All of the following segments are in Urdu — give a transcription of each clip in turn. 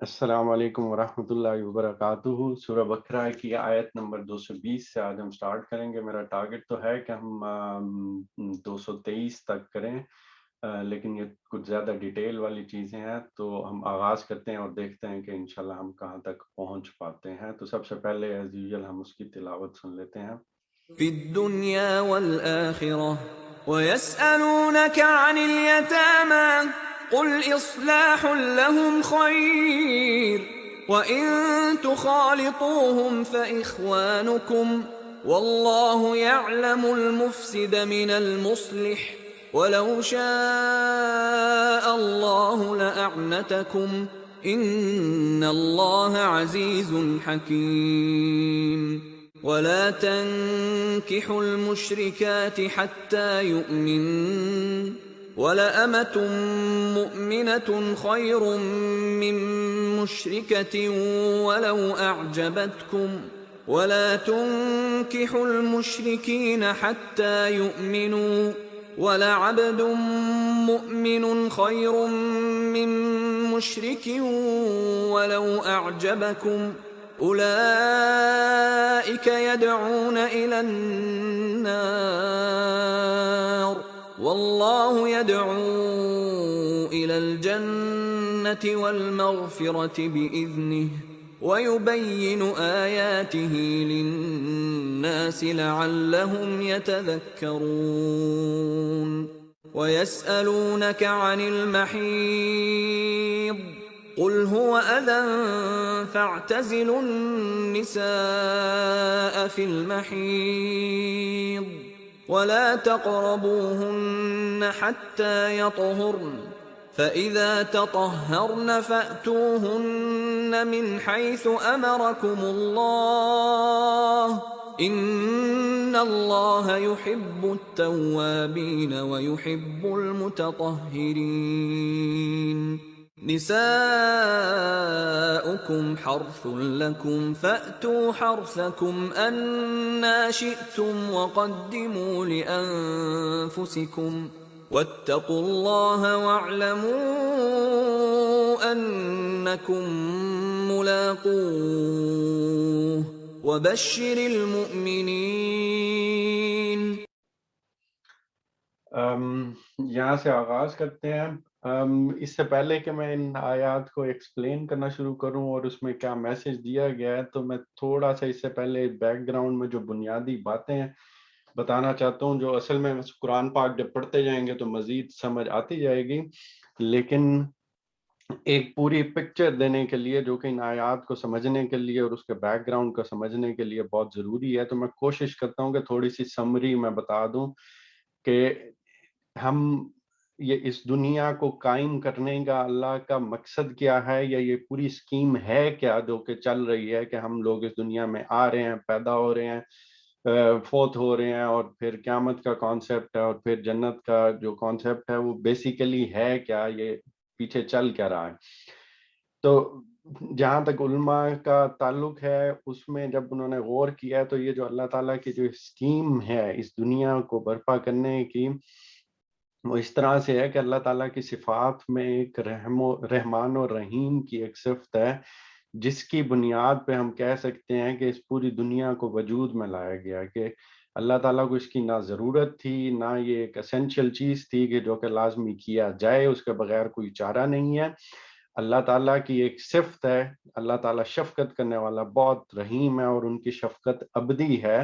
السلام علیکم ورحمۃ اللہ وبرکاتہ۔ سورہ بقرہ کی آیت نمبر 220 سے آج ہم سٹارٹ کریں گے۔ میرا ٹارگٹ تو ہے کہ ہم 223 تک کریں، لیکن یہ کچھ زیادہ ڈیٹیل والی چیزیں ہیں، تو ہم آغاز کرتے ہیں اور دیکھتے ہیں کہ انشاءاللہ ہم کہاں تک پہنچ پاتے ہیں۔ تو سب سے پہلے ایز یوزول ہم اس کی تلاوت سن لیتے ہیں۔ في الدنيا والآخرة ويسألونك عن اليتامى قل إصلاح لهم خير وإن تخالطوهم فإخوانكم والله يعلم المفسد من المصلح ولو شاء الله لأعنتكم إن الله عزيز حكيم ولا تنكحوا المشركات حتى يؤمنن ولأمة مؤمنة خير من مشركة ولو أعجبتكم ولا تنكحوا المشركين حتى يؤمنوا ولعبد مؤمن خير من مشرك ولو أعجبكم أولئك يدعون إلى النار والله يدعو إلى الجنة والمغفرة بإذنه ويبين آياته للناس لعلهم يتذكرون ويسألونك عن المحيض قل هو أذى فاعتزلوا النساء في المحيض ولا تقربوهن حتى يطهرن فإذا تطهرن فأتوهن من حيث أمركم الله إن الله يحب التوابين ويحب المتطهرين نساؤكم حرث لكم فأتوا حرثكم أنى شئتم وقدموا لأنفسكم واتقوا الله واعلموا أنكم ملاقوه وبشر المؤمنين۔ یہاں سے آغاز کرتے ہیں۔ اس سے پہلے کہ میں ان آیات کو ایکسپلین کرنا شروع کروں اور اس میں کیا میسج دیا گیا ہے، تو میں تھوڑا سا اس سے پہلے بیک گراؤنڈ میں جو بنیادی باتیں بتانا چاہتا ہوں، جو اصل میں قرآن پاک جب پڑھتے جائیں گے تو مزید سمجھ آتی جائے گی، لیکن ایک پوری پکچر دینے کے لیے جو کہ ان آیات کو سمجھنے کے لیے اور اس کے بیک گراؤنڈ کو سمجھنے کے لیے بہت ضروری ہے، تو میں کوشش کرتا ہوں کہ تھوڑی سی سمری میں بتا دوں کہ ہم یہ اس دنیا کو قائم کرنے کا اللہ کا مقصد کیا ہے، یا یہ پوری سکیم ہے کیا جو کہ چل رہی ہے کہ ہم لوگ اس دنیا میں آ رہے ہیں، پیدا ہو رہے ہیں، فوت ہو رہے ہیں، اور پھر قیامت کا کانسیپٹ ہے، اور پھر جنت کا جو کانسیپٹ ہے وہ بیسیکلی ہے کیا، یہ پیچھے چل کیا رہا ہے۔ تو جہاں تک علماء کا تعلق ہے، اس میں جب انہوں نے غور کیا تو یہ جو اللہ تعالیٰ کی جو اسکیم ہے اس دنیا کو برپا کرنے کی، وہ اس طرح سے ہے کہ اللہ تعالیٰ کی صفات میں ایک رحمان و رحیم کی ایک صفت ہے، جس کی بنیاد پہ ہم کہہ سکتے ہیں کہ اس پوری دنیا کو وجود میں لایا گیا، کہ اللہ تعالیٰ کو اس کی نہ ضرورت تھی، نہ یہ ایک اسینشیل چیز تھی کہ جو کہ لازمی کیا جائے، اس کے بغیر کوئی چارہ نہیں ہے۔ اللہ تعالیٰ کی ایک صفت ہے، اللہ تعالیٰ شفقت کرنے والا بہت رحیم ہے، اور ان کی شفقت ابدی ہے،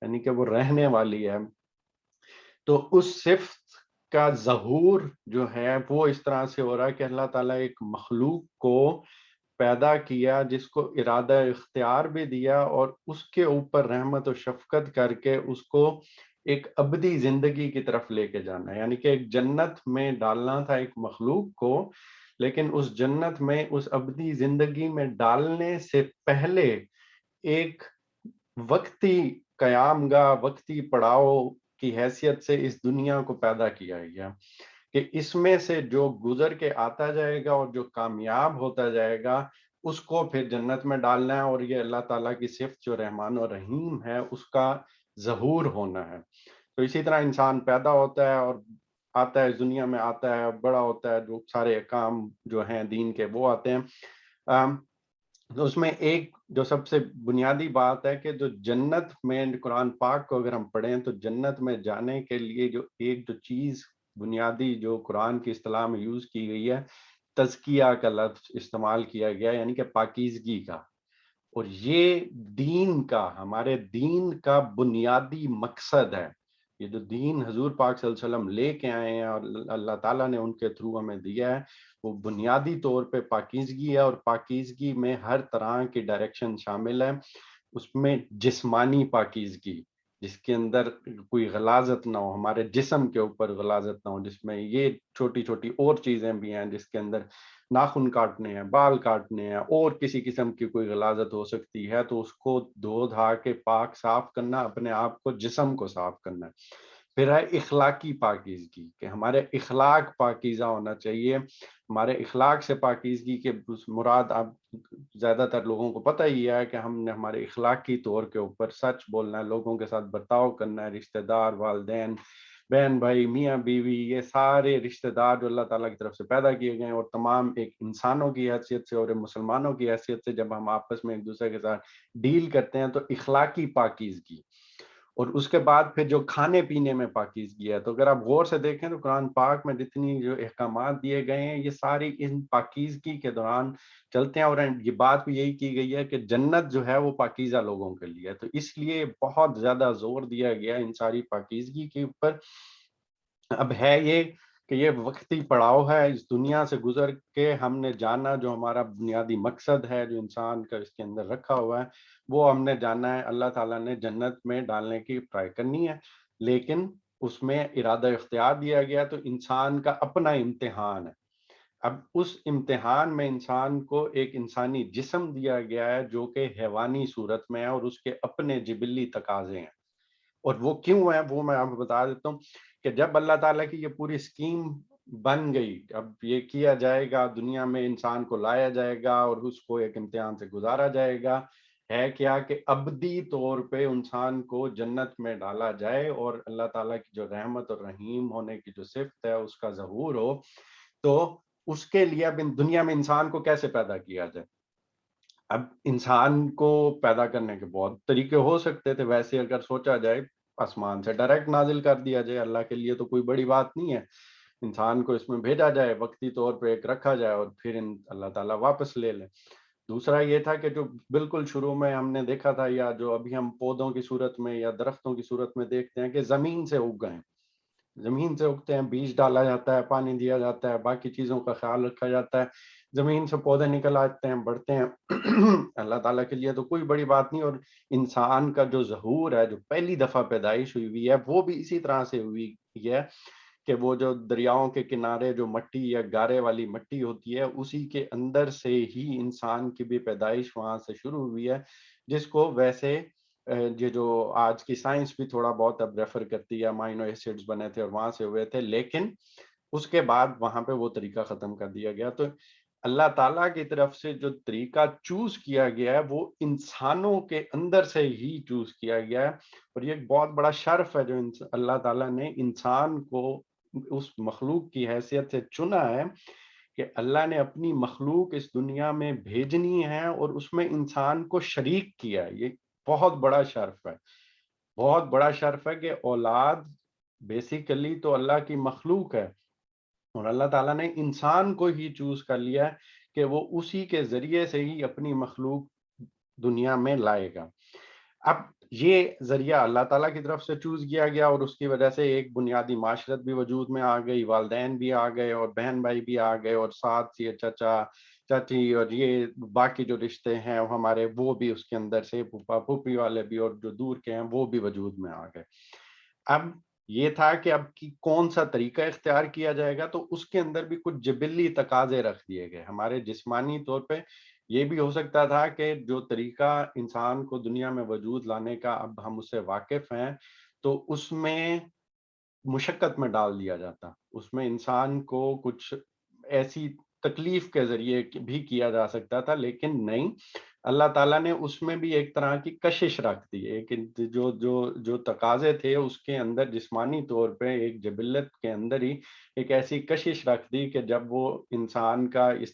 یعنی کہ وہ رہنے والی ہے۔ تو اس صفت کا ظہور جو ہے وہ اس طرح سے ہو رہا ہے کہ اللہ تعالیٰ ایک مخلوق کو پیدا کیا، جس کو ارادہ اختیار بھی دیا، اور اس کے اوپر رحمت و شفقت کر کے اس کو ایک ابدی زندگی کی طرف لے کے جانا ہے، یعنی کہ ایک جنت میں ڈالنا تھا ایک مخلوق کو، لیکن اس جنت میں اس ابدی زندگی میں ڈالنے سے پہلے ایک وقتی قیام گاہ، وقتی پڑاؤ کی حیثیت سے اس دنیا کو پیدا کیا گیا، کہ اس میں سے جو گزر کے آتا جائے گا اور جو کامیاب ہوتا جائے گا اس کو پھر جنت میں ڈالنا ہے، اور یہ اللہ تعالیٰ کی صفت جو رحمان و رحیم ہے اس کا ظہور ہونا ہے۔ تو اسی طرح انسان پیدا ہوتا ہے اور آتا ہے، اس دنیا میں آتا ہے، بڑا ہوتا ہے، جو سارے کام جو ہیں دین کے وہ آتے ہیں، تو اس میں ایک جو سب سے بنیادی بات ہے کہ جو جنت میں قرآن پاک کو اگر ہم پڑھیں تو جنت میں جانے کے لیے جو ایک جو چیز بنیادی جو قرآن کی اصطلاح میں یوز کی گئی ہے، تزکیہ کا لفظ استعمال کیا گیا، یعنی کہ پاکیزگی کا۔ اور یہ دین کا، ہمارے دین کا بنیادی مقصد ہے۔ یہ جو دین حضور پاک صلی اللہ علیہ وسلم لے کے آئے ہیں اور اللہ تعالیٰ نے ان کے تھرو ہمیں دیا ہے، وہ بنیادی طور پہ پاکیزگی ہے، اور پاکیزگی میں ہر طرح کی ڈائریکشن شامل ہے۔ اس میں جسمانی پاکیزگی، جس کے اندر کوئی غلاظت نہ ہو، ہمارے جسم کے اوپر غلاظت نہ ہو، جس میں یہ چھوٹی چھوٹی اور چیزیں بھی ہیں، جس کے اندر ناخن کاٹنے ہیں، بال کاٹنے ہیں، اور کسی قسم کی کوئی غلاظت ہو سکتی ہے، تو اس کو دھو دھا کے پاک صاف کرنا، اپنے آپ کو، جسم کو صاف کرنا ہے۔ پھر ہے اخلاقی پاکیزگی، کہ ہمارے اخلاق پاکیزہ ہونا چاہیے۔ ہمارے اخلاق سے پاکیزگی کے مراد اب زیادہ تر لوگوں کو پتہ ہی ہے کہ ہم نے ہمارے اخلاقی طور کے اوپر سچ بولنا ہے، لوگوں کے ساتھ برتاؤ کرنا ہے، رشتہ دار، والدین، بہن بھائی، میاں بیوی، یہ سارے رشتہ دار جو اللہ تعالیٰ کی طرف سے پیدا کیے گئے ہیں، اور تمام ایک انسانوں کی حیثیت سے اور مسلمانوں کی حیثیت سے جب ہم آپس میں ایک دوسرے کے ساتھ ڈیل کرتے ہیں تو اخلاقی پاکیزگی۔ اور اس کے بعد پھر جو کھانے پینے میں پاکیزگی ہے، تو اگر آپ غور سے دیکھیں تو قرآن پاک میں جتنی جو احکامات دیے گئے ہیں، یہ ساری ان پاکیزگی کے دوران چلتے ہیں، اور یہ بات بھی یہی کی گئی ہے کہ جنت جو ہے وہ پاکیزہ لوگوں کے لیے ہے۔ تو اس لیے بہت زیادہ زور دیا گیا ان ساری پاکیزگی کے اوپر۔ اب ہے یہ کہ یہ وقتی پڑاؤ ہے، اس دنیا سے گزر کے ہم نے جانا جو ہمارا بنیادی مقصد ہے، جو انسان کا اس کے اندر رکھا ہوا ہے، وہ ہم نے جانا ہے۔ اللہ تعالیٰ نے جنت میں ڈالنے کی ٹرائی کرنی ہے، لیکن اس میں ارادہ اختیار دیا گیا، تو انسان کا اپنا امتحان ہے۔ اب اس امتحان میں انسان کو ایک انسانی جسم دیا گیا ہے جو کہ حیوانی صورت میں ہے، اور اس کے اپنے جبلی تقاضے ہیں۔ اور وہ کیوں ہے وہ میں آپ کو بتا دیتا ہوں کہ جب اللہ تعالیٰ کی یہ پوری اسکیم بن گئی، اب یہ کیا جائے گا، دنیا میں انسان کو لایا جائے گا اور اس کو ایک امتحان سے گزارا جائے گا، ہے کیا کہ ابدی طور پہ انسان کو جنت میں ڈالا جائے، اور اللہ تعالیٰ کی جو رحمت اور رحیم ہونے کی جو صفت ہے اس کا ظہور ہو۔ تو اس کے لیے اب دنیا میں انسان کو کیسے پیدا کیا جائے؟ اب انسان کو پیدا کرنے کے بہت طریقے ہو سکتے تھے، ویسے اگر سوچا جائے آسمان سے ڈائریکٹ نازل کر دیا جائے، اللہ کے لیے تو کوئی بڑی بات نہیں ہے، انسان کو اس میں بھیجا جائے، وقتی طور پہ ایک رکھا جائے، اور پھر اللہ تعالیٰ واپس لے لیں۔ دوسرا یہ تھا کہ جو بالکل شروع میں ہم نے دیکھا تھا، یا جو ابھی ہم پودوں کی صورت میں یا درختوں کی صورت میں دیکھتے ہیں، کہ زمین سے اگ گئے، زمین سے اگتے ہیں، بیج ڈالا جاتا ہے، پانی دیا جاتا ہے، باقی چیزوں کا خیال رکھا جاتا ہے، زمین سے پودے نکل آتے ہیں، بڑھتے ہیں۔ اللہ تعالیٰ کے لیے تو کوئی بڑی بات نہیں۔ اور انسان کا جو ظہور ہے، جو پہلی دفعہ پیدائش ہوئی ہے، وہ بھی اسی طرح سے ہوئی ہے کہ وہ جو دریاؤں کے کنارے جو مٹی یا گارے والی مٹی ہوتی ہے، اسی کے اندر سے ہی انسان کی بھی پیدائش وہاں سے شروع ہوئی ہے، جس کو ویسے یہ جو آج کی سائنس بھی تھوڑا بہت اب ریفر کرتی ہے، امائنو ایسڈز بنے تھے اور وہاں سے ہوئے تھے، لیکن اس کے بعد وہاں پہ وہ طریقہ ختم کر دیا گیا۔ تو اللہ تعالیٰ کی طرف سے جو طریقہ چوز کیا گیا ہے وہ انسانوں کے اندر سے ہی چوز کیا گیا ہے، اور یہ ایک بہت بڑا شرف ہے جو اللہ تعالیٰ نے انسان کو اس مخلوق کی حیثیت سے چنا ہے، کہ اللہ نے اپنی مخلوق اس دنیا میں بھیجنی ہے اور اس میں انسان کو شریک کیا ہے۔ یہ بہت بڑا شرف ہے، بہت بڑا شرف ہے کہ اولاد بیسیکلی تو اللہ کی مخلوق ہے، اور اللہ تعالیٰ نے انسان کو ہی چوز کر لیا ہے کہ وہ اسی کے ذریعے سے ہی اپنی مخلوق دنیا میں لائے گا۔ اب یہ ذریعہ اللہ تعالیٰ کی طرف سے چوز کیا گیا، اور اس کی وجہ سے ایک بنیادی معاشرت بھی وجود میں آ گئی، والدین بھی آ گئے، اور بہن بھائی بھی آ گئے، اور ساتھ یہ چچا چاچی اور یہ باقی جو رشتے ہیں ہمارے، وہ بھی اس کے اندر سے پھوپھا پھوپھی والے بھی، اور جو دور کے ہیں وہ بھی وجود میں آ گئے۔ اب یہ تھا کہ اب کی کون سا طریقہ اختیار کیا جائے گا، تو اس کے اندر بھی کچھ جبلی تقاضے رکھ دیے گئے ہمارے جسمانی طور پہ۔ یہ بھی ہو سکتا تھا کہ جو طریقہ انسان کو دنیا میں وجود لانے کا اب ہم اس سے واقف ہیں، تو اس میں مشقت میں ڈال دیا جاتا، اس میں انسان کو کچھ ایسی تکلیف کے ذریعے بھی کیا جا سکتا تھا، لیکن نہیں، اللہ تعالیٰ نے اس میں بھی ایک طرح کی کشش رکھ دی، ایک جو تقاضے تھے اس کے اندر جسمانی طور پہ ایک جبلت کے اندر ہی ایک ایسی کشش رکھ دی کہ جب وہ انسان کا اس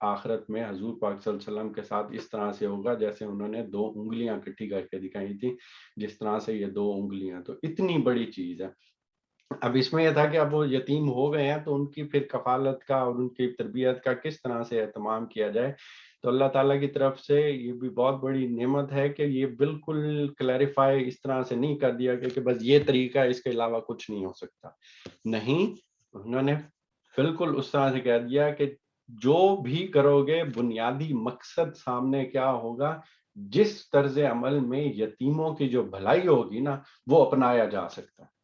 آخرت میں حضور پاک صلی اللہ علیہ وسلم کے ساتھ اس طرح سے ہوگا جیسے انہوں نے 2 انگلیاں اکٹھی کر کے دکھائی تھی، جس طرح سے یہ 2 انگلیاں، تو اتنی بڑی چیز ہے۔ اب اس میں یہ تھا کہ اب وہ یتیم ہو گئے ہیں تو ان کی پھر کفالت کا اور ان کی تربیت کا کس طرح سے اہتمام کیا جائے، تو اللہ تعالیٰ کی طرف سے یہ بھی بہت بڑی نعمت ہے کہ یہ بالکل کلیریفائی اس طرح سے نہیں کر دیا کہ بس یہ طریقہ ہے، اس کے علاوہ کچھ نہیں ہو سکتا، نہیں، انہوں نے بالکل اس طرح سے کہہ دیا کہ جو بھی کرو گے بنیادی مقصد سامنے کیا ہوگا، جس طرز عمل میں یتیموں کی جو بھلائی ہوگی نا وہ اپنایا جا سکتا ہے،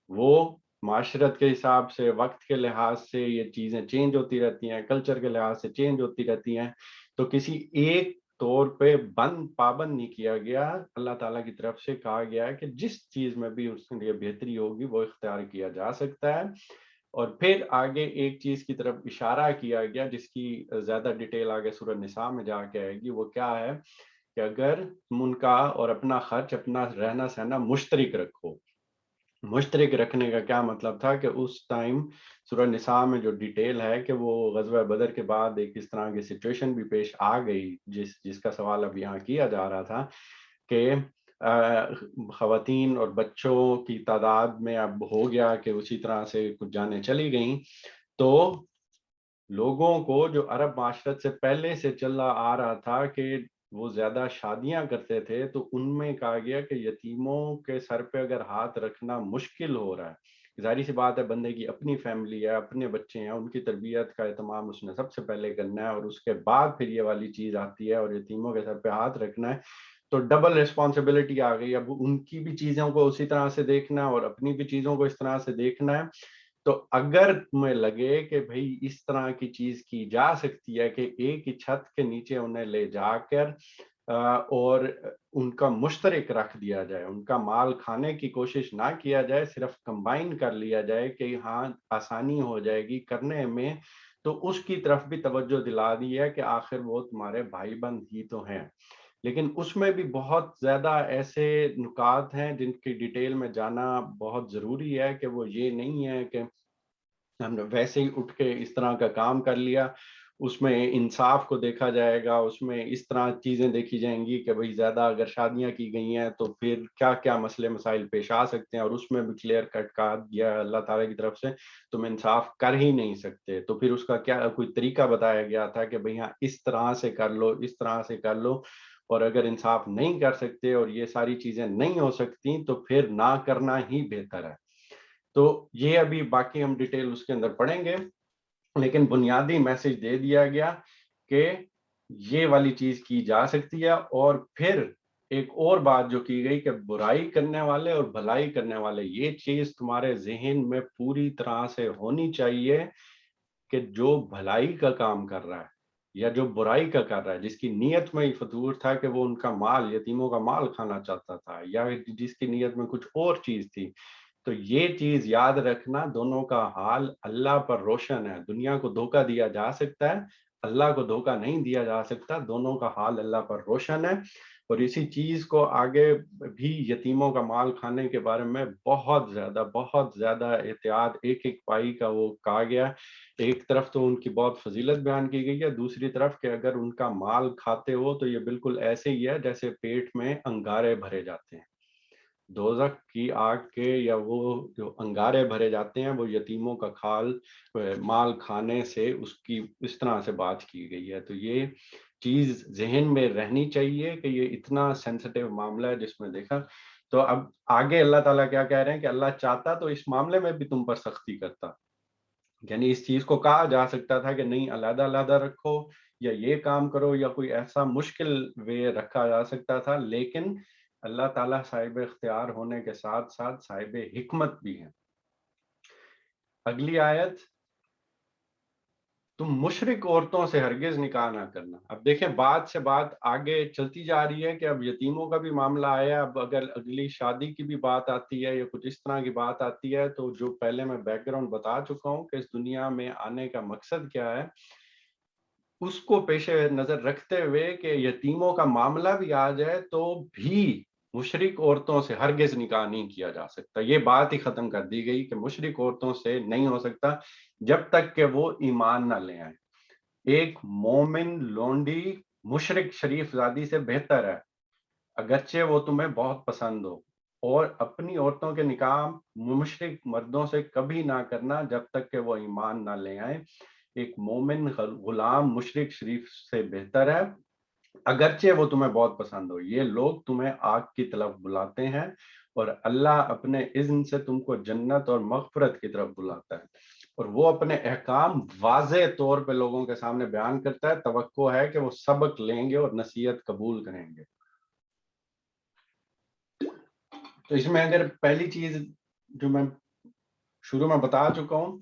وہ معاشرت کے حساب سے، وقت کے لحاظ سے یہ چیزیں چینج ہوتی رہتی ہیں، کلچر کے لحاظ سے چینج ہوتی رہتی ہیں، تو کسی ایک طور پہ پابند نہیں کیا گیا، اللہ تعالیٰ کی طرف سے کہا گیا ہے کہ جس چیز میں بھی اس کے لیے بہتری ہوگی وہ اختیار کیا جا سکتا ہے۔ اور پھر آگے ایک چیز کی طرف اشارہ کیا گیا جس کی زیادہ ڈیٹیل آگے سورہ نساء میں جا کے آئے گی، وہ کیا ہے کہ اگر تم ان کا اور اپنا خرچ، اپنا رہنا سہنا مشترک رکھو، مشترک رکھنے کا کیا مطلب تھا کہ اس ٹائم سورہ نساء میں جو ڈیٹیل ہے کہ وہ غزوہ بدر کے بعد ایک اس طرح کی سچویشن بھی پیش آ گئی جس کا سوال اب یہاں کیا جا رہا تھا کہ خواتین اور بچوں کی تعداد میں اب ہو گیا کہ اسی طرح سے کچھ جانیں چلی گئیں، تو لوگوں کو جو عرب معاشرت سے پہلے سے چلا آ رہا تھا کہ وہ زیادہ شادیاں کرتے تھے، تو ان میں کہا گیا کہ یتیموں کے سر پہ اگر ہاتھ رکھنا مشکل ہو رہا ہے، ظاہری سی بات ہے بندے کی اپنی فیملی ہے، اپنے بچے ہیں، ان کی تربیت کا اہتمام اس نے سب سے پہلے کرنا ہے، اور اس کے بعد پھر یہ والی چیز آتی ہے اور یتیموں کے سر پہ ہاتھ رکھنا ہے، تو ڈبل ریسپانسبلٹی آ گئی، اب ان کی بھی چیزوں کو اسی طرح سے دیکھنا ہے اور اپنی بھی چیزوں کو اس طرح سے دیکھنا ہے۔ تو اگر تمہیں لگے کہ بھئی اس طرح کی چیز کی جا سکتی ہے کہ ایک ہی چھت کے نیچے انہیں لے جا کر اور ان کا مشترک رکھ دیا جائے، ان کا مال کھانے کی کوشش نہ کیا جائے، صرف کمبائن کر لیا جائے کہ ہاں آسانی ہو جائے گی کرنے میں، تو اس کی طرف بھی توجہ دلا دی ہے کہ آخر وہ تمہارے بھائی بند ہی تو ہیں، لیکن اس میں بھی بہت زیادہ ایسے نکات ہیں جن کی ڈیٹیل میں جانا بہت ضروری ہے کہ وہ یہ نہیں ہے کہ ہم نے ویسے ہی اٹھ کے اس طرح کا کام کر لیا، اس میں انصاف کو دیکھا جائے گا، اس میں اس طرح چیزیں دیکھی جائیں گی کہ بھئی زیادہ اگر شادیاں کی گئی ہیں تو پھر کیا کیا مسئلے مسائل پیش آ سکتے ہیں، اور اس میں بھی کلیئر کٹ کہا گیا اللہ تعالیٰ کی طرف سے تم انصاف کر ہی نہیں سکتے، تو پھر اس کا کیا کوئی طریقہ بتایا گیا تھا کہ بھئی ہاں اس طرح سے کر لو، اس طرح سے کر لو، اور اگر انصاف نہیں کر سکتے اور یہ ساری چیزیں نہیں ہو سکتی تو پھر نہ کرنا ہی بہتر ہے۔ تو یہ ابھی باقی ہم ڈیٹیل اس کے اندر پڑھیں گے، لیکن بنیادی میسج دے دیا گیا کہ یہ والی چیز کی جا سکتی ہے، اور پھر ایک اور بات جو کی گئی کہ برائی کرنے والے اور بھلائی کرنے والے، یہ چیز تمہارے ذہن میں پوری طرح سے ہونی چاہیے کہ جو بھلائی کا کام کر رہا ہے یا جو برائی کا کر رہا ہے، جس کی نیت میں ہی فطور تھا کہ وہ ان کا مال، یتیموں کا مال کھانا چاہتا تھا، یا جس کی نیت میں کچھ اور چیز تھی، تو یہ چیز یاد رکھنا دونوں کا حال اللہ پر روشن ہے، دنیا کو دھوکہ دیا جا سکتا ہے، اللہ کو دھوکہ نہیں دیا جا سکتا، دونوں کا حال اللہ پر روشن ہے، اور اسی چیز کو آگے بھی یتیموں کا مال کھانے کے بارے میں بہت زیادہ احتیاط ایک ایک پائی کا وہ کہا گیا، ایک طرف تو ان کی بہت فضیلت بیان کی گئی ہے، دوسری طرف کہ اگر ان کا مال کھاتے ہو تو یہ بالکل ایسے ہی ہے جیسے پیٹ میں انگارے بھرے جاتے ہیں، دوزخ کی آگ کے یا وہ جو انگارے بھرے جاتے ہیں وہ یتیموں کا مال کھانے سے اس کی اس طرح سے بات کی گئی ہے، تو یہ چیز ذہن میں رہنی چاہیے کہ یہ اتنا سینسٹیو معاملہ ہے جس میں دیکھا، تو اب آگے اللہ تعالیٰ کیا کہہ رہے ہیں کہ اللہ چاہتا تو اس معاملے میں بھی تم پر سختی کرتا، یعنی اس چیز کو کہا جا سکتا تھا کہ نہیں علیحدہ علیحدہ رکھو یا یہ کام کرو یا کوئی ایسا مشکل وے رکھا جا سکتا تھا، لیکن اللہ تعالیٰ صاحب اختیار ہونے کے ساتھ ساتھ صاحب حکمت بھی ہیں۔ اگلی آیت، تم مشرک عورتوں سے ہرگز نکاح نہ کرنا۔ اب دیکھیں بات سے بات آگے چلتی جا رہی ہے کہ اب یتیموں کا بھی معاملہ آیا، اب اگر اگلی شادی کی بھی بات آتی ہے یا کچھ اس طرح کی بات آتی ہے تو جو پہلے میں بیک گراؤنڈ بتا چکا ہوں کہ اس دنیا میں آنے کا مقصد کیا ہے، اس کو پیش نظر رکھتے ہوئے کہ یتیموں کا معاملہ بھی آ جائے تو بھی مشرک عورتوں سے ہرگز نکاح نہیں کیا جا سکتا، یہ بات ہی ختم کر دی گئی کہ مشرک عورتوں سے نہیں ہو سکتا جب تک کہ وہ ایمان نہ لے آئیں۔ ایک مومن لونڈی مشرک شریف زادی سے بہتر ہے، اگرچہ وہ تمہیں بہت پسند ہو، اور اپنی عورتوں کے نکاح مشرک مردوں سے کبھی نہ کرنا جب تک کہ وہ ایمان نہ لے آئیں۔ ایک مومن غلام مشرک شریف سے بہتر ہے، اگرچہ وہ تمہیں بہت پسند ہو۔ یہ لوگ تمہیں آگ کی طرف بلاتے ہیں، اور اللہ اپنے اذن سے تم کو جنت اور مغفرت کی طرف بلاتا ہے، اور وہ اپنے احکام واضح طور پہ لوگوں کے سامنے بیان کرتا ہے۔ توقع ہے کہ وہ سبق لیں گے اور نصیحت قبول کریں گے۔ تو اس میں اگر پہلی چیز جو میں شروع میں بتا چکا ہوں،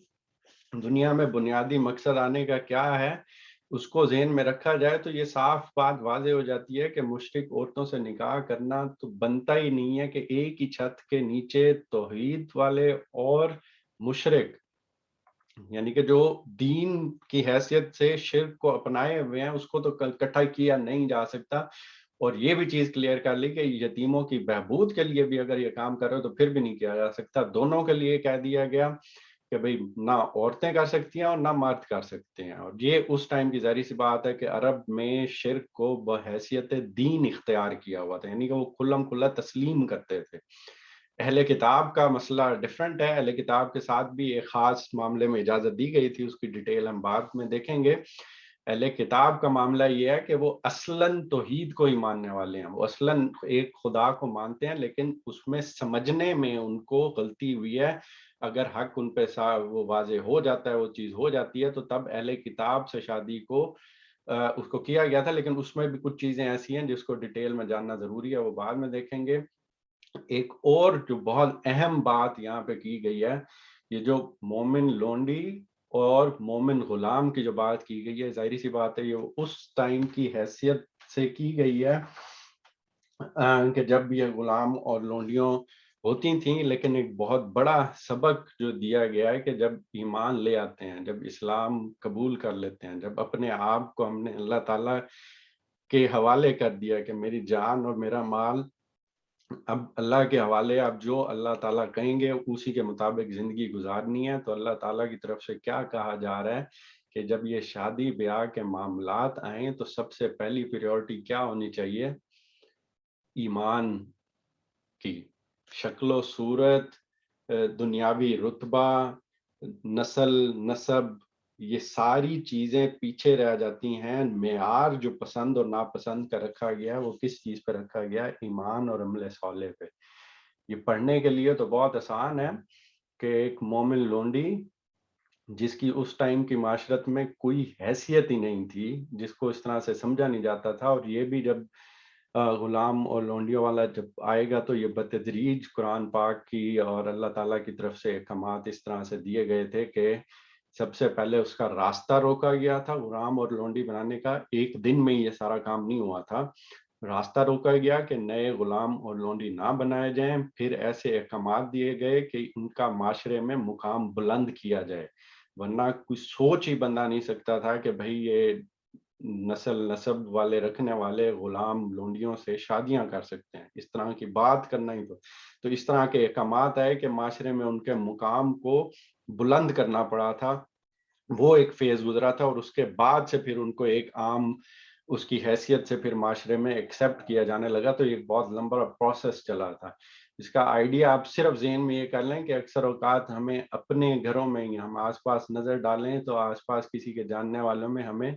دنیا میں بنیادی مقصد آنے کا کیا ہے، اس کو ذہن میں رکھا جائے تو یہ صاف بات واضح ہو جاتی ہے کہ مشرک عورتوں سے نکاح کرنا تو بنتا ہی نہیں ہے کہ ایک ہی چھت کے نیچے توحید والے اور مشرک، یعنی کہ جو دین کی حیثیت سے شرک کو اپنائے ہوئے ہیں، اس کو تو اکٹھا کیا نہیں جا سکتا۔ اور یہ بھی چیز کلیئر کر لی کہ یتیموں کی بہبود کے لیے بھی اگر یہ کام کر رہے ہو تو پھر بھی نہیں کیا جا سکتا۔ دونوں کے لیے کہہ دیا گیا کہ بھئی نہ عورتیں کر سکتی ہیں اور نہ مرد کر سکتے ہیں، اور یہ اس ٹائم کی ظاہری سی بات ہے کہ عرب میں شرک کو بحیثیت دین اختیار کیا ہوا تھا، یعنی کہ وہ کھلم کھلا تسلیم کرتے تھے۔ اہل کتاب کا مسئلہ ڈیفرنٹ ہے، اہل کتاب کے ساتھ بھی ایک خاص معاملے میں اجازت دی گئی تھی، اس کی ڈیٹیل ہم بعد میں دیکھیں گے۔ اہل کتاب کا معاملہ یہ ہے کہ وہ اصلاً توحید کو ہی ماننے والے ہیں، وہ اصلاً ایک خدا کو مانتے ہیں، لیکن اس میں سمجھنے میں ان کو غلطی ہوئی ہے۔ اگر حق ان پہ وہ واضح ہو جاتا ہے، وہ چیز ہو جاتی ہے، تو تب اہل کتاب سے شادی کو اس کو کیا گیا تھا، لیکن اس میں بھی کچھ چیزیں ایسی ہیں جس کو ڈیٹیل میں جاننا ضروری ہے، وہ بعد میں دیکھیں گے۔ ایک اور جو بہت اہم بات یہاں پہ کی گئی ہے، یہ جو مومن لونڈی اور مومن غلام کی جو بات کی گئی ہے، ظاہری سی بات ہے یہ اس ٹائم کی حیثیت سے کی گئی ہے کہ جب یہ غلام اور لونڈیوں ہوتی تھیں، لیکن ایک بہت بڑا سبق جو دیا گیا ہے کہ جب ایمان لے آتے ہیں، جب اسلام قبول کر لیتے ہیں، جب اپنے آپ کو ہم نے اللہ تعالیٰ کے حوالے کر دیا کہ میری جان اور میرا مال اب اللہ کے حوالے، اب جو اللہ تعالیٰ کہیں گے اسی کے مطابق زندگی گزارنی ہے، تو اللہ تعالیٰ کی طرف سے کیا کہا جا رہا ہے کہ جب یہ شادی بیاہ کے معاملات آئیں تو سب سے پہلی پریورٹی کیا ہونی چاہیے؟ ایمان کی شکل و صورت، دنیاوی رتبہ، نسل نسب، یہ ساری چیزیں پیچھے رہ جاتی ہیں۔ معیار جو پسند اور ناپسند کا رکھا گیا ہے وہ کس چیز پہ رکھا گیا ہے؟ ایمان اور عمل صالح پہ۔ یہ پڑھنے کے لیے تو بہت آسان ہے کہ ایک مومن لونڈی جس کی اس ٹائم کی معاشرت میں کوئی حیثیت ہی نہیں تھی، جس کو اس طرح سے سمجھا نہیں جاتا تھا، اور یہ بھی جب غلام اور لونڈیوں والا جب آئے گا تو یہ بتدریج قرآن پاک کی اور اللہ تعالیٰ کی طرف سے احکامات اس طرح سے دیے گئے تھے کہ سب سے پہلے اس کا راستہ روکا گیا تھا غلام اور لونڈی بنانے کا۔ ایک دن میں یہ سارا کام نہیں ہوا تھا، راستہ روکا گیا کہ نئے غلام اور لونڈی نہ بنائے جائیں، پھر ایسے احکامات دیے گئے کہ ان کا معاشرے میں مقام بلند کیا جائے، ورنہ کوئی سوچ ہی بندہ نہیں سکتا تھا کہ بھئی یہ نسل نسب والے رکھنے والے غلام لونڈیوں سے شادیاں کر سکتے ہیں، اس طرح کی بات کرنا ہی تو اس طرح کے احکامات آئے کہ معاشرے میں ان کے مقام کو بلند کرنا پڑا تھا۔ وہ ایک فیز گزرا تھا، اور اس کے بعد سے پھر ان کو ایک عام اس کی حیثیت سے پھر معاشرے میں ایکسیپٹ کیا جانے لگا، تو یہ بہت لمبا پروسیس چلا تھا۔ اس کا آئیڈیا آپ صرف ذہن میں یہ کر لیں کہ اکثر اوقات ہمیں اپنے گھروں میں ہی ہم آس پاس نظر ڈالیں تو آس پاس کسی کے جاننے والوں میں ہمیں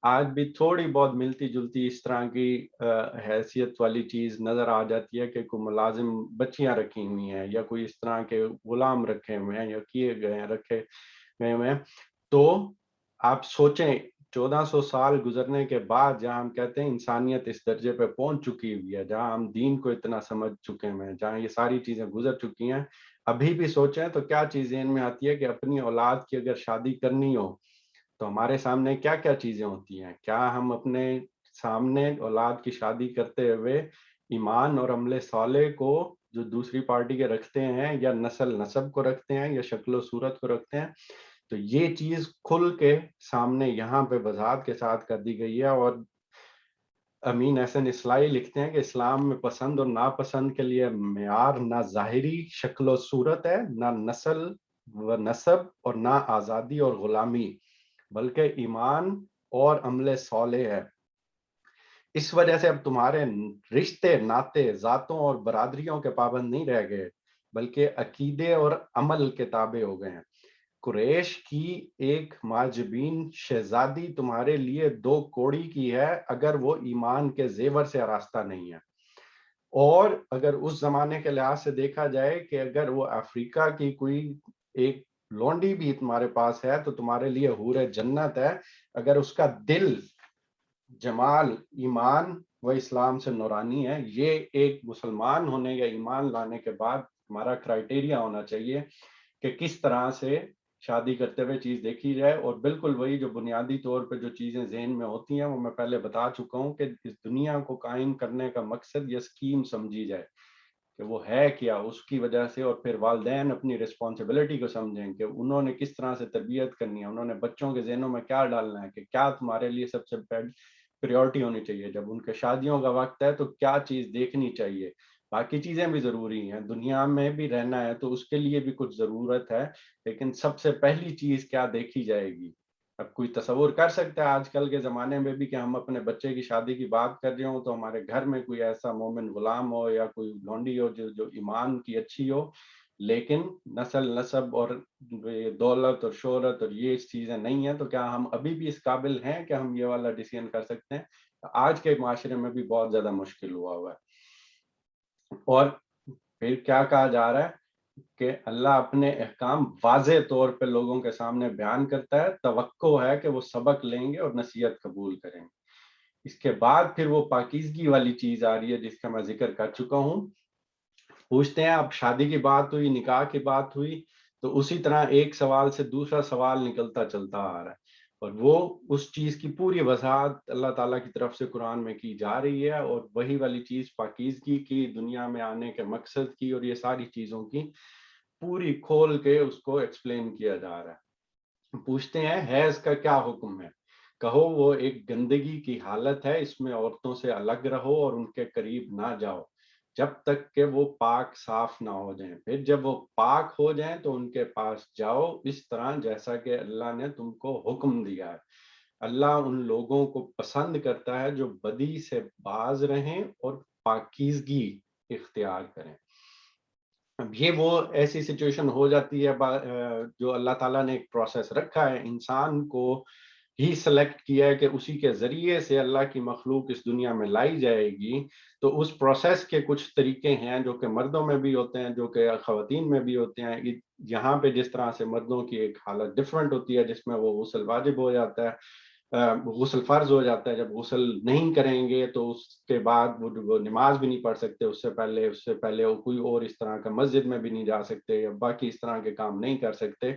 آج بھی تھوڑی بہت ملتی جلتی اس طرح کی حیثیت والی چیز نظر آ جاتی ہے کہ کوئی ملازم بچیاں رکھی ہوئی ہیں، یا کوئی اس طرح کے غلام رکھے ہوئے ہیں یا کیے گئے ہیں رکھے ہوئے ہیں۔ تو آپ سوچیں 1400 سال گزرنے کے بعد جہاں ہم کہتے ہیں انسانیت اس درجے پہ پہنچ چکی ہوئی ہے، جہاں ہم دین کو اتنا سمجھ چکے ہیں، جہاں یہ ساری چیزیں گزر چکی ہیں، ابھی بھی سوچیں تو کیا چیز ذہن میں آتی ہے کہ اپنی اولاد کی اگر شادی کرنی ہو تو ہمارے سامنے کیا کیا چیزیں ہوتی ہیں؟ کیا ہم اپنے سامنے اولاد کی شادی کرتے ہوئے ایمان اور عمل صالح کو جو دوسری پارٹی کے رکھتے ہیں، یا نسل نسب کو رکھتے ہیں، یا شکل و صورت کو رکھتے ہیں؟ تو یہ چیز کھل کے سامنے یہاں پہ وضاحت کے ساتھ کر دی گئی ہے، اور امین احسن اصلاحی لکھتے ہیں کہ اسلام میں پسند اور ناپسند کے لیے معیار نہ ظاہری شکل و صورت ہے، نہ نسل و نسب، اور نہ آزادی اور غلامی، بلکہ ایمان اور عمل صالح ہے. اس وجہ سے اب تمہارے رشتے ناتے ذاتوں اور برادریوں کے پابند نہیں رہ گئے بلکہ عقیدے اور عمل کے تابع ہو گئے ہیں. قریش کی ایک معجبین شہزادی تمہارے لیے 2 کوڑی کی ہے اگر وہ ایمان کے زیور سے آراستہ نہیں ہے. اور اگر اس زمانے کے لحاظ سے دیکھا جائے کہ اگر وہ افریقہ کی کوئی ایک لونڈی بھی تمہارے پاس ہے تو تمہارے لیے حور جنت ہے اگر اس کا دل جمال ایمان و اسلام سے نورانی ہے. یہ ایک مسلمان ہونے یا ایمان لانے کے بعد ہمارا کرائٹیریا ہونا چاہیے کہ کس طرح سے شادی کرتے ہوئے چیز دیکھی جائے. اور بالکل وہی جو بنیادی طور پہ جو چیزیں ذہن میں ہوتی ہیں وہ میں پہلے بتا چکا ہوں کہ اس دنیا کو قائم کرنے کا مقصد یہ اسکیم سمجھی جائے کہ وہ ہے کیا, اس کی وجہ سے. اور پھر والدین اپنی رسپانسبلٹی کو سمجھیں کہ انہوں نے کس طرح سے تربیت کرنی ہے, انہوں نے بچوں کے ذہنوں میں کیا ڈالنا ہے, کہ کیا تمہارے لیے سب سے پریورٹی ہونی چاہیے. جب ان کے شادیوں کا وقت ہے تو کیا چیز دیکھنی چاہیے. باقی چیزیں بھی ضروری ہیں, دنیا میں بھی رہنا ہے تو اس کے لیے بھی کچھ ضرورت ہے, لیکن سب سے پہلی چیز کیا دیکھی جائے گی. اب کوئی تصور کر سکتا ہے آج کل کے زمانے میں بھی کہ ہم اپنے بچے کی شادی کی بات کر رہے ہوں تو ہمارے گھر میں کوئی ایسا مومن غلام ہو یا کوئی لونڈی ہو جو ایمان کی اچھی ہو, لیکن نسل نسب اور دولت اور شہرت اور یہ چیزیں نہیں ہیں. تو کیا ہم ابھی بھی اس قابل ہیں کہ ہم یہ والا ڈیسیژن کر سکتے ہیں؟ آج کے معاشرے میں بھی بہت زیادہ مشکل ہوا ہے. اور پھر کیا کہا جا رہا ہے کہ اللہ اپنے احکام واضح طور پہ لوگوں کے سامنے بیان کرتا ہے, توقع ہے کہ وہ سبق لیں گے اور نصیحت قبول کریں گے. اس کے بعد پھر وہ پاکیزگی والی چیز آ رہی ہے جس کا میں ذکر کر چکا ہوں. پوچھتے ہیں اب شادی کی بات ہوئی, نکاح کی بات ہوئی, تو اسی طرح ایک سوال سے دوسرا سوال نکلتا چلتا آ رہا ہے, اور وہ اس چیز کی پوری وضاحت اللہ تعالیٰ کی طرف سے قرآن میں کی جا رہی ہے. اور وہی والی چیز پاکیزگی کی, دنیا میں آنے کے مقصد کی, اور یہ ساری چیزوں کی پوری کھول کے اس کو ایکسپلین کیا جا رہا ہے. پوچھتے ہیں حیض کا کیا حکم ہے؟ کہو وہ ایک گندگی کی حالت ہے, اس میں عورتوں سے الگ رہو اور ان کے قریب نہ جاؤ جب تک کہ وہ پاک صاف نہ ہو جائیں, پھر جب وہ پاک ہو جائیں تو ان کے پاس جاؤ اس طرح جیسا کہ اللہ نے تم کو حکم دیا ہے. اللہ ان لوگوں کو پسند کرتا ہے جو بدی سے باز رہیں اور پاکیزگی اختیار کریں. اب یہ وہ ایسی سچویشن ہو جاتی ہے جو اللہ تعالیٰ نے ایک پروسیس رکھا ہے, انسان کو ہی سلیکٹ کیا ہے کہ اسی کے ذریعے سے اللہ کی مخلوق اس دنیا میں لائی جائے گی. تو اس پروسیس کے کچھ طریقے ہیں جو کہ مردوں میں بھی ہوتے ہیں, جو کہ خواتین میں بھی ہوتے ہیں. یہاں پہ جس طرح سے مردوں کی ایک حالت ڈفرینٹ ہوتی ہے جس میں وہ غسل واجب ہو جاتا ہے, غسل فرض ہو جاتا ہے. جب غسل نہیں کریں گے تو اس کے بعد وہ نماز بھی نہیں پڑھ سکتے, اس سے پہلے وہ کوئی اور اس طرح کا مسجد میں بھی نہیں جا سکتے یا باقی اس طرح کے کام نہیں کر سکتے.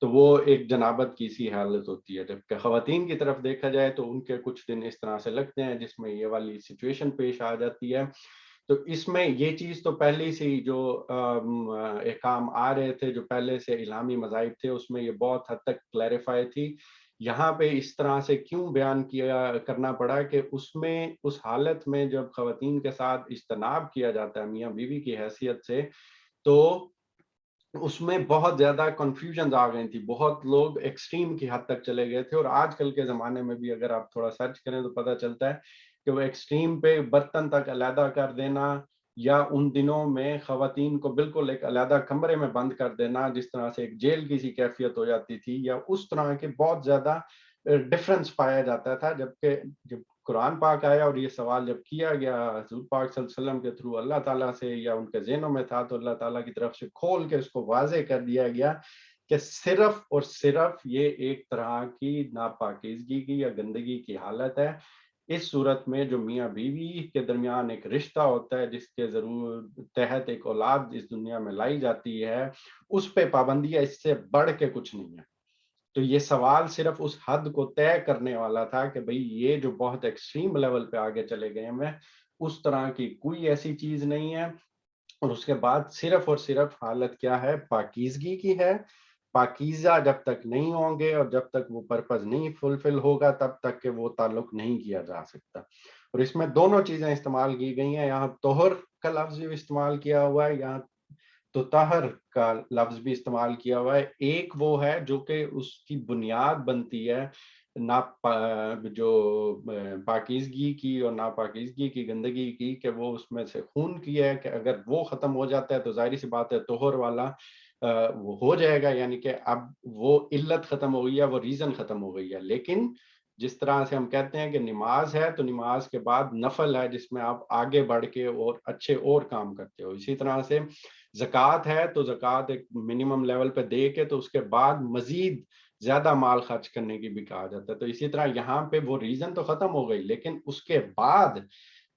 تو وہ ایک جنابت کی سی حالت ہوتی ہے. جبکہ خواتین کی طرف دیکھا جائے تو ان کے کچھ دن اس طرح سے لگتے ہیں جس میں یہ والی سچویشن پیش آ جاتی ہے. تو اس میں یہ چیز تو پہلے سے ہی جو احکام آ رہے تھے, جو پہلے سے الہامی مذاہب تھے, اس میں یہ بہت حد تک کلیریفائی تھی. یہاں پہ اس طرح سے کیوں بیان کیا کرنا پڑا کہ اس میں اس حالت میں جب خواتین کے ساتھ اجتناب کیا جاتا ہے میاں بیوی کی حیثیت سے, تو اس میں بہت زیادہ کنفیوژنز آ گئی تھی. بہت لوگ ایکسٹریم کی حد تک چلے گئے تھے, اور آج کل کے زمانے میں بھی اگر آپ تھوڑا سرچ کریں تو پتہ چلتا ہے کہ وہ ایکسٹریم پہ برتن تک علیحدہ کر دینا, یا ان دنوں میں خواتین کو بالکل ایک علیحدہ کمرے میں بند کر دینا جس طرح سے ایک جیل کی سی کیفیت ہو جاتی تھی, یا اس طرح کے بہت زیادہ ڈفرنس پایا جاتا تھا. جبکہ جب قرآن پاک آیا اور یہ سوال جب کیا گیا حضور پاک صلی اللہ علیہ وسلم کے تھرو اللہ تعالیٰ سے, یا ان کے ذہنوں میں تھا, تو اللہ تعالیٰ کی طرف سے کھول کے اس کو واضح کر دیا گیا کہ صرف اور صرف یہ ایک طرح کی ناپاکیزگی کی یا گندگی کی حالت ہے. اس صورت میں جو میاں بیوی کے درمیان ایک رشتہ ہوتا ہے جس کے ضرور تحت ایک اولاد اس دنیا میں لائی جاتی ہے, اس پہ پابندی ہے, اس سے بڑھ کے کچھ نہیں ہے. تو یہ سوال صرف اس حد کو طے کرنے والا تھا کہ بھئی یہ جو بہت ایکسٹریم لیول پہ آگے چلے گئے ہیں, اس طرح کی کوئی ایسی چیز نہیں ہے. اور اس کے بعد صرف اور صرف حالت کیا ہے, پاکیزگی کی ہے. پاکیزہ جب تک نہیں ہوں گے اور جب تک وہ پرپز نہیں فلفل ہوگا تب تک کہ وہ تعلق نہیں کیا جا سکتا. اور اس میں دونوں چیزیں استعمال کی گئی ہیں, یہاں طہر کا لفظ بھی استعمال کیا ہوا ہے, یہاں تو طہر کا لفظ بھی استعمال کیا ہوا ہے. ایک وہ ہے جو کہ اس کی بنیاد بنتی ہے جو پاکیزگی کی اور ناپاکیزگی کی گندگی کی کہ وہ اس میں سے خون کی ہے کہ اگر وہ ختم ہو جاتا ہے تو ظاہری سی بات ہے طہر والا وہ ہو جائے گا، یعنی کہ اب وہ علت ختم ہو گئی ہے، وہ ریزن ختم ہو گئی ہے. لیکن جس طرح سے ہم کہتے ہیں کہ نماز ہے تو نماز کے بعد نفل ہے جس میں آپ آگے بڑھ کے اور اچھے اور کام کرتے ہو. اسی طرح سے زکوٰۃ ہے تو زکوٰۃ ایک منیمم لیول پہ دے کے تو اس کے بعد مزید زیادہ مال خرچ کرنے کی بھی کہا جاتا ہے. تو اسی طرح یہاں پہ وہ ریزن تو ختم ہو گئی، لیکن اس کے بعد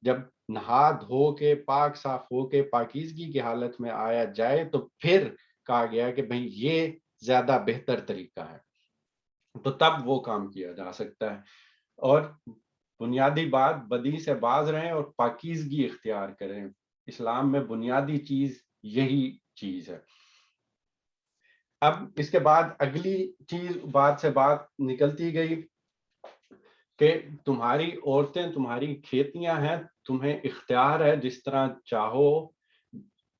جب نہا دھو کے پاک صاف ہو کے پاکیزگی کی حالت میں آیا جائے تو پھر کہا گیا کہ بھئی یہ زیادہ بہتر طریقہ ہے، تو تب وہ کام کیا جا سکتا ہے. اور بنیادی بات بدی سے باز رہیں اور پاکیزگی اختیار کریں. اسلام میں بنیادی چیز یہی چیز ہے. اب اس کے بعد اگلی چیز بات سے بات نکلتی گئی کہ تمہاری عورتیں تمہاری کھیتیاں ہیں، تمہیں اختیار ہے جس طرح چاہو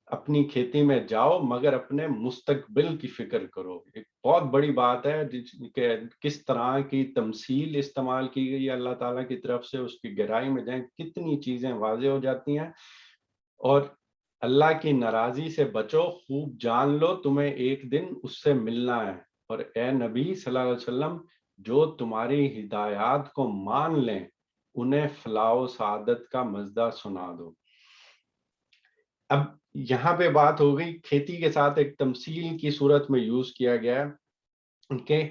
اپنی کھیتی میں جاؤ، مگر اپنے مستقبل کی فکر کرو. ایک بہت بڑی بات ہے کہ کس طرح کی تمثیل استعمال کی گئی ہے اللہ تعالیٰ کی طرف سے، اس کی گہرائی میں جائیں کتنی چیزیں واضح ہو جاتی ہیں. اور اللہ کی ناراضی سے بچو، خوب جان لو تمہیں ایک دن اس سے ملنا ہے. اور اے نبی صلی اللہ علیہ وسلم، جو تمہاری ہدایات کو مان لیں انہیں فلاح و سعادت کا مزدہ سنا دو. اب یہاں پہ بات ہو گئی کھیتی کے ساتھ ایک تمثیل کی صورت میں یوز کیا گیا کہ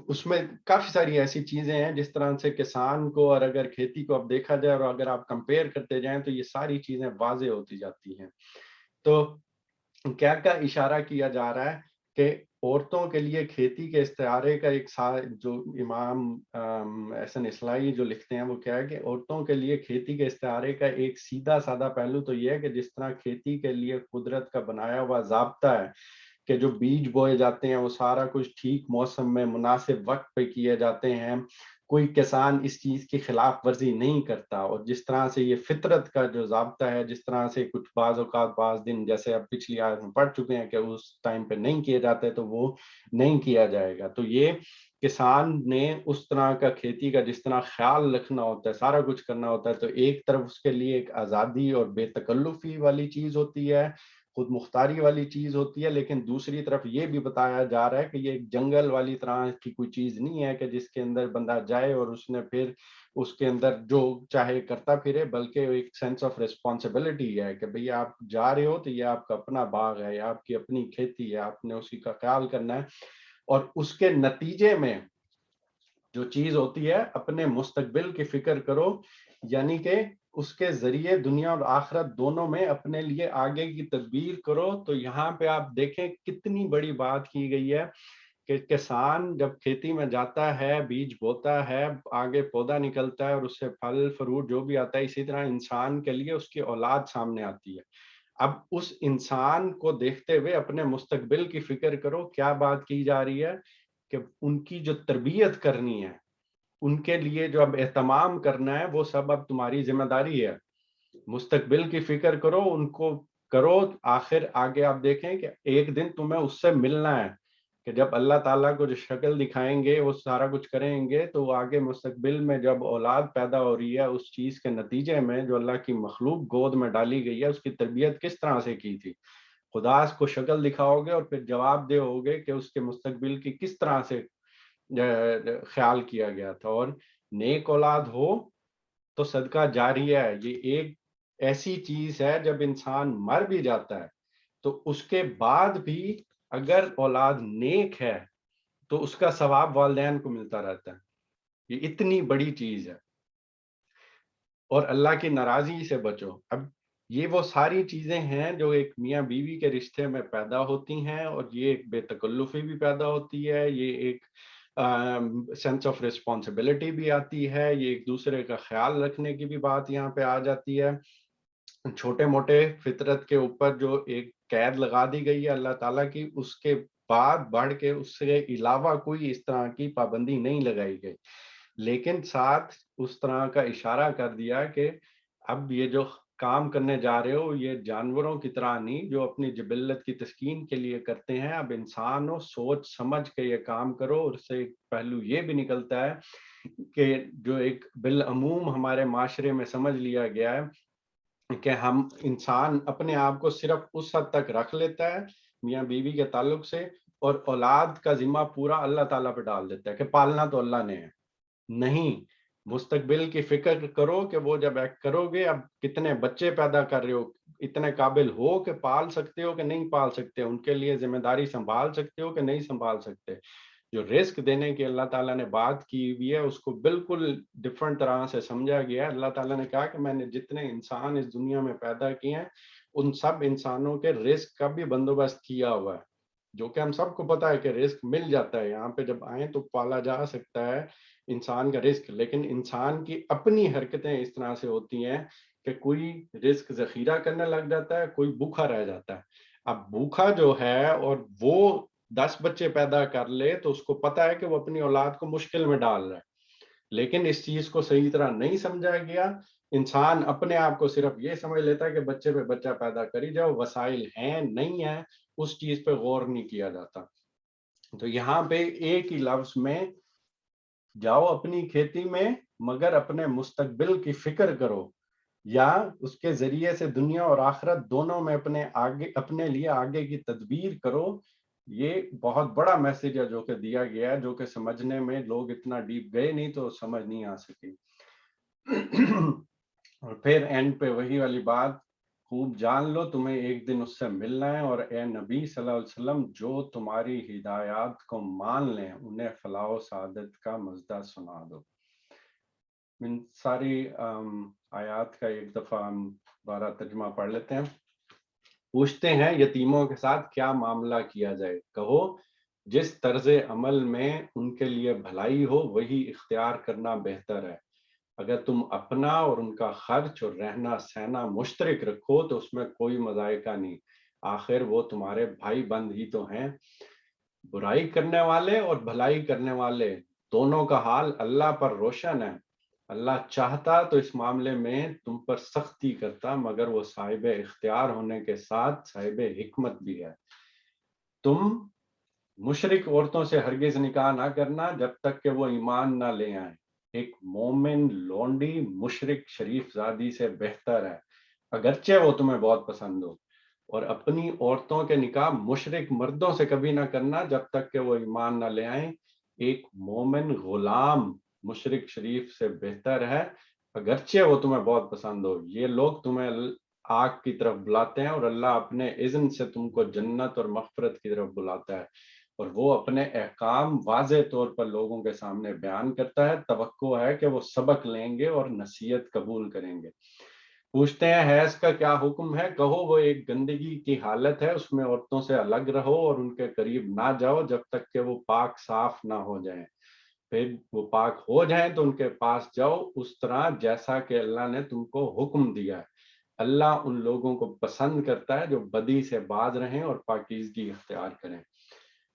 اس میں کافی ساری ایسی چیزیں ہیں جس طرح سے کسان کو اور اگر کھیتی کو اب دیکھا جائے اور اگر آپ کمپیئر کرتے جائیں تو یہ ساری چیزیں واضح ہوتی جاتی ہیں. تو کیا کا اشارہ کیا جا رہا ہے کہ عورتوں کے لیے کھیتی کے استعارے کا ایک جو امام احسن اصلاحی جو لکھتے ہیں وہ کیا ہے کہ عورتوں کے لیے کھیتی کے استعارے کا ایک سیدھا سادہ پہلو تو یہ ہے کہ جس طرح کھیتی کے لیے قدرت کا بنایا ہوا ضابطہ ہے کہ جو بیج بوئے جاتے ہیں وہ سارا کچھ ٹھیک موسم میں مناسب وقت پہ کیے جاتے ہیں، کوئی کسان اس چیز کی خلاف ورزی نہیں کرتا. اور جس طرح سے یہ فطرت کا جو ضابطہ ہے، جس طرح سے کچھ بعض اوقات بعض دن جیسے اب پچھلی آیت میں پڑھ چکے ہیں کہ اس ٹائم پہ نہیں کیے جاتے تو وہ نہیں کیا جائے گا. تو یہ کسان نے اس طرح کا کھیتی کا جس طرح خیال رکھنا ہوتا ہے، سارا کچھ کرنا ہوتا ہے، تو ایک طرف اس کے لیے ایک آزادی اور بے تکلفی والی چیز ہوتی ہے، خود مختاری والی چیز ہوتی ہے، لیکن دوسری طرف یہ بھی بتایا جا رہا ہے کہ یہ ایک جنگل والی طرح کی کوئی چیز نہیں ہے کہ جس کے اندر بندہ جائے اور اس نے پھر اس کے اندر جو چاہے کرتا پھرے، بلکہ ایک سینس آف ریسپانسبلٹی ہے کہ بھئی آپ جا رہے ہو تو یہ آپ کا اپنا باغ ہے یا آپ کی اپنی کھیتی ہے، آپ نے اسی کا خیال کرنا ہے. اور اس کے نتیجے میں جو چیز ہوتی ہے اپنے مستقبل کی فکر کرو، یعنی کہ اس کے ذریعے دنیا اور آخرت دونوں میں اپنے لیے آگے کی تدبیر کرو. تو یہاں پہ آپ دیکھیں کتنی بڑی بات کی گئی ہے کہ کسان جب کھیتی میں جاتا ہے، بیج بوتا ہے، آگے پودا نکلتا ہے اور اس سے پھل فروٹ جو بھی آتا ہے، اسی طرح انسان کے لیے اس کی اولاد سامنے آتی ہے. اب اس انسان کو دیکھتے ہوئے اپنے مستقبل کی فکر کرو. کیا بات کی جا رہی ہے کہ ان کی جو تربیت کرنی ہے، ان کے لیے جو اب اہتمام کرنا ہے، وہ سب اب تمہاری ذمہ داری ہے. مستقبل کی فکر کرو، ان کو کرو. آخر آگے آپ دیکھیں کہ ایک دن تمہیں اس سے ملنا ہے کہ جب اللہ تعالیٰ کو جو شکل دکھائیں گے، وہ سارا کچھ کریں گے، تو وہ آگے مستقبل میں جب اولاد پیدا ہو رہی ہے اس چیز کے نتیجے میں جو اللہ کی مخلوق گود میں ڈالی گئی ہے اس کی تربیت کس طرح سے کی تھی، خدا اس کو شکل دکھاؤ گے اور پھر جواب دہ ہوگے کہ اس کے مستقبل کی کس طرح سے خیال کیا گیا تھا. اور نیک اولاد ہو تو صدقہ جاریہ ہے. یہ ایک ایسی چیز ہے جب انسان مر بھی جاتا ہے تو اس کے بعد بھی اگر اولاد نیک ہے تو اس کا ثواب والدین کو ملتا رہتا ہے. یہ اتنی بڑی چیز ہے. اور اللہ کی ناراضی سے بچو. اب یہ وہ ساری چیزیں ہیں جو ایک میاں بیوی کے رشتے میں پیدا ہوتی ہیں، اور یہ ایک بے تکلفی بھی پیدا ہوتی ہے، یہ ایک سینس آف ریسپانسبلٹی بھی آتی ہے، یہ ایک دوسرے کا خیال رکھنے کی بھی بات یہاں پہ آ جاتی ہے. چھوٹے موٹے فطرت کے اوپر جو ایک قید لگا دی گئی ہے اللہ تعالیٰ کی، اس کے بعد بڑھ کے اس سے علاوہ کوئی اس طرح کی پابندی نہیں لگائی گئی، لیکن ساتھ اس طرح کا اشارہ کر دیا کہ اب یہ جو کام کرنے جا رہے ہو یہ جانوروں کی طرح نہیں جو اپنی جبلت کی تسکین کے لیے کرتے ہیں، اب انسان ہو سوچ سمجھ کے یہ کام کرو۔ اور اس سے ایک پہلو یہ بھی نکلتا ہے کہ جو ایک بالعموم ہمارے معاشرے میں سمجھ لیا گیا ہے کہ ہم انسان اپنے آپ کو صرف اس حد تک رکھ لیتا ہے میاں بیوی کے تعلق سے، اور اولاد کا ذمہ پورا اللہ تعالیٰ پہ ڈال دیتا ہے کہ پالنا تو اللہ نے ہے۔ نہیں، مستقبل کی فکر کرو کہ وہ جب ایک کرو گے، اب کتنے بچے پیدا کر رہے ہو، اتنے قابل ہو کہ پال سکتے ہو کہ نہیں پال سکتے، ان کے لیے ذمہ داری سنبھال سکتے ہو کہ نہیں سنبھال سکتے۔ جو رزق دینے کی اللہ تعالیٰ نے بات کی ہوئی ہے اس کو بالکل ڈفرنٹ طرح سے سمجھا گیا ہے۔ اللہ تعالیٰ نے کہا کہ میں نے جتنے انسان اس دنیا میں پیدا کیے ہیں ان سب انسانوں کے رزق کا بھی بندوبست کیا ہوا ہے، جو کہ ہم سب کو پتا ہے کہ رزق مل جاتا ہے، یہاں پہ جب آئیں تو پالا جا سکتا ہے انسان کا رزق، لیکن انسان کی اپنی حرکتیں اس طرح سے ہوتی ہیں کہ کوئی رزق ذخیرہ کرنے لگ جاتا ہے، کوئی بھوکا رہ جاتا ہے۔ اب بھوکا جو ہے اور وہ 10 بچے پیدا کر لے تو اس کو پتا ہے کہ وہ اپنی اولاد کو مشکل میں ڈال رہا ہے، لیکن اس چیز کو صحیح طرح نہیں سمجھا گیا۔ انسان اپنے آپ کو صرف یہ سمجھ لیتا ہے کہ بچے پہ بچہ پیدا کری جاؤ، وسائل ہیں نہیں ہیں اس چیز پہ غور نہیں کیا جاتا۔ تو یہاں پہ ایک ہی لفظ میں جاؤ اپنی کھیتی میں مگر اپنے مستقبل کی فکر کرو، یا اس کے ذریعے سے دنیا اور آخرت دونوں میں اپنے لیے آگے کی تدبیر کرو۔ یہ بہت بڑا میسج ہے جو کہ دیا گیا ہے، جو کہ سمجھنے میں لوگ اتنا ڈیپ گئے نہیں تو سمجھ نہیں آ سکی۔ اور پھر اینڈ پہ وہی والی بات، خوب جان لو تمہیں ایک دن اس سے ملنا ہے، اور اے نبی صلی اللہ علیہ وسلم جو تمہاری ہدایات کو مان لیں انہیں فلاح و سعادت کا مزدہ سنا دو۔ ان ساری آیات کا ایک دفعہ ہم دوبارہ ترجمہ پڑھ لیتے ہیں۔ پوچھتے ہیں یتیموں کے ساتھ کیا معاملہ کیا جائے، کہو جس طرز عمل میں ان کے لیے بھلائی ہو وہی اختیار کرنا بہتر ہے۔ اگر تم اپنا اور ان کا خرچ اور رہنا سہنا مشترک رکھو تو اس میں کوئی مذائقہ نہیں، آخر وہ تمہارے بھائی بند ہی تو ہیں۔ برائی کرنے والے اور بھلائی کرنے والے دونوں کا حال اللہ پر روشن ہے۔ اللہ چاہتا تو اس معاملے میں تم پر سختی کرتا، مگر وہ صاحب اختیار ہونے کے ساتھ صاحب حکمت بھی ہے۔ تم مشرک عورتوں سے ہرگز نکاح نہ کرنا جب تک کہ وہ ایمان نہ لے آئیں۔ ایک مومن لونڈی مشرک شریف زادی سے بہتر ہے اگرچہ وہ تمہیں بہت پسند ہو، اور اپنی عورتوں کے نکاح مشرک مردوں سے کبھی نہ کرنا جب تک کہ وہ ایمان نہ لے آئیں۔ ایک مومن غلام مشرک شریف سے بہتر ہے اگرچہ وہ تمہیں بہت پسند ہو۔ یہ لوگ تمہیں آگ کی طرف بلاتے ہیں اور اللہ اپنے اذن سے تم کو جنت اور مغفرت کی طرف بلاتا ہے، اور وہ اپنے احکام واضح طور پر لوگوں کے سامنے بیان کرتا ہے۔ توقع ہے کہ وہ سبق لیں گے اور نصیحت قبول کریں گے۔ پوچھتے ہیں حیض کا کیا حکم ہے، کہو وہ ایک گندگی کی حالت ہے، اس میں عورتوں سے الگ رہو اور ان کے قریب نہ جاؤ جب تک کہ وہ پاک صاف نہ ہو جائیں، پھر وہ پاک ہو جائیں تو ان کے پاس جاؤ اس طرح جیسا کہ اللہ نے تم کو حکم دیا ہے۔ اللہ ان لوگوں کو پسند کرتا ہے جو بدی سے باز رہیں اور پاکیزگی اختیار کریں۔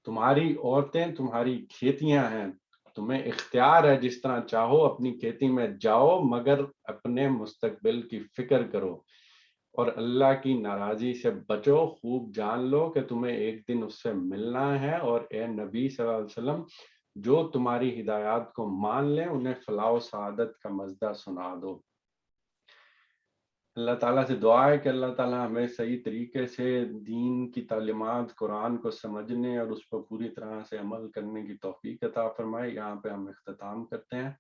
تمہاری عورتیں تمہاری کھیتیاں ہیں، تمہیں اختیار ہے جس طرح چاہو اپنی کھیتی میں جاؤ، مگر اپنے مستقبل کی فکر کرو اور اللہ کی ناراضی سے بچو۔ خوب جان لو کہ تمہیں ایک دن اس سے ملنا ہے، اور اے نبی صلی اللہ علیہ وسلم جو تمہاری ہدایات کو مان لیں انہیں فلاح و سعادت کا مزدہ سنا دو۔ اللہ تعالیٰ سے دعا ہے کہ اللہ تعالیٰ ہمیں صحیح طریقے سے دین کی تعلیمات قرآن کو سمجھنے اور اس پر پوری طرح سے عمل کرنے کی توفیق عطا فرمائے۔ یہاں پہ ہم اختتام کرتے ہیں۔